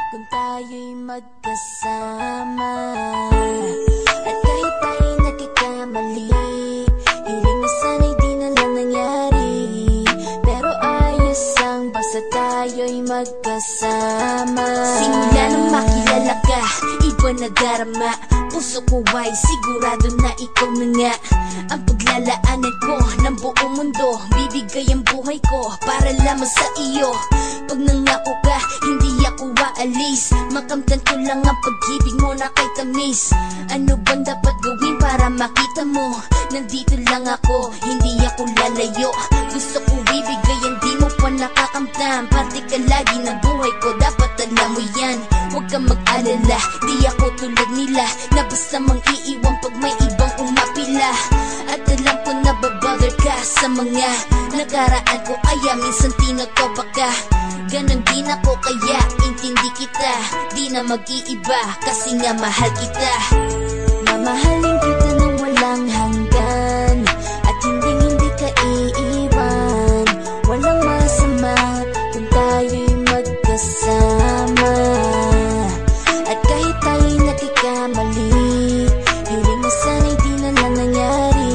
kung tayo'y magkasama. At kahit tayo'y nagkakamali, hiling na sana'y di na lang nangyari. Pero ayos ang basta tayo'y magkasama. Simula nang makilala ka, iba na darama. Puso ko ay sigurado na ikaw na nga ang paglalaanan ko ng buong mundo. Bibigay ang buhay ko para lamang sa iyo. Pag nangako ka, hindi ako aalis. Makamtan ko lang ang pag-ibig mo na kay tamis. Ano bang dapat gawin para makita mo? Nandito lang ako, hindi ako lalayo. Gusto ko ibigay ang di mo pa nakakamtan. Parte ka lagi ng buhay ko, dapat alam mo yan. Huwag kang mag-alala, di ako tulad nila na basta mang iiwan pag may ibang umapila. At alam ko na babother ka sa mga nakaraan ko, kaya minsan tinotopa ka. Ganon din ako kaya intindi kita. Di na mag-iiba kasi nga mahal kita. Mamahalin kita nang walang hanggan, at hindi ka iiwan. Walang masama kung tayo'y magkasama. At kahit tayo'y nagkakamali, hiling na sana'y di na lang nangyari.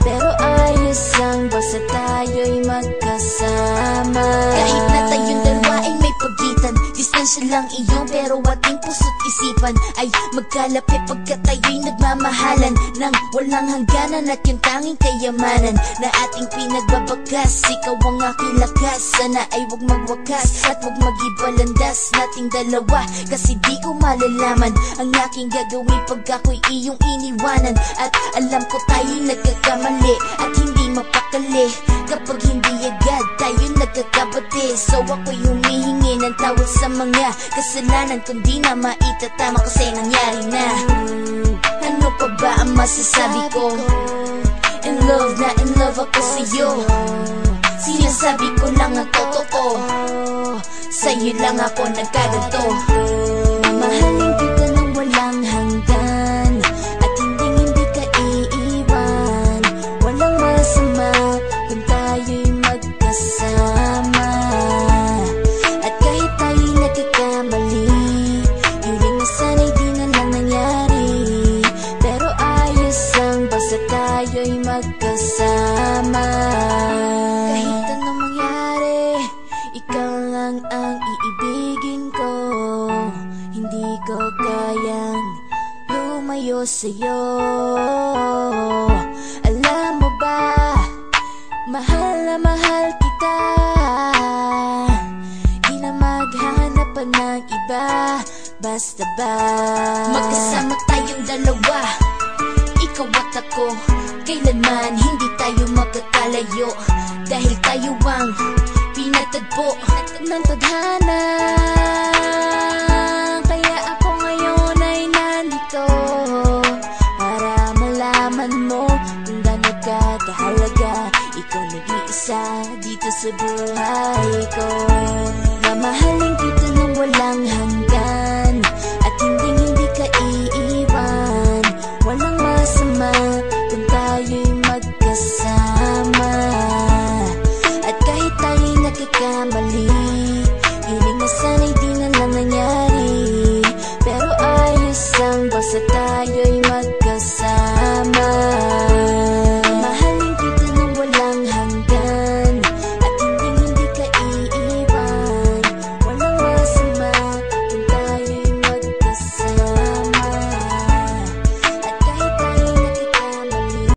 Pero ayos lang basta tayo'y magkasama. Kahit na tayong dalawa ay may pagitan, distansya lang iyon pero ating puso't isipan ay magkalapit pagkat tayo'y nagmamahalan ng walang hangganan. At yung tanging kayamanan na ating pinagbabakas, ikaw ang aking lakas. Sana ay huwag magwakas at huwag mag-ibalandas nating dalawa, kasi di ko malalaman ang aking gagawin pag ako'y iyong iniwanan. At alam ko tayo'y nagkakamali at hindi mapakali kapag hindi agad tayo nagkakabati. So ako'y humihingi ng tawad sa mga kasalanan kung di na maitatama kasi nangyari na. Ano pa ba ang masasabi ko? In love na in love ako sa'yo. Sinasabi ko lang ang totoo, sa'yo lang ako nagkaganto. Mamahalin kita nang walang hanggan, at hindi ka iiwan. Walang masama kung tayo'y magkasama. At kahit tayo'y nagkakamali, hiling na sana'y di na lang nangyari. Pero ayos lang basta tayo'y magkasama. Kahit anong mangyari, ikaw lang ang iibigin ko. Hindi ko kayang lumayo sa'yo. Alam mo ba, mahal na mahal kita. Di na maghanap pa ng iba, basta ba magkasama tayong dalawa, ikaw at ako. Kailanman hindi tayo magkakalayo, dahil tayo ang pinatagpo ng tadhana. Kaya ako ngayon ay nandito para malaman mo kung gaano ka kahalaga. Ikaw nag-iisa dito sa buhay ko. Mamahalin kita nang walang hanggan,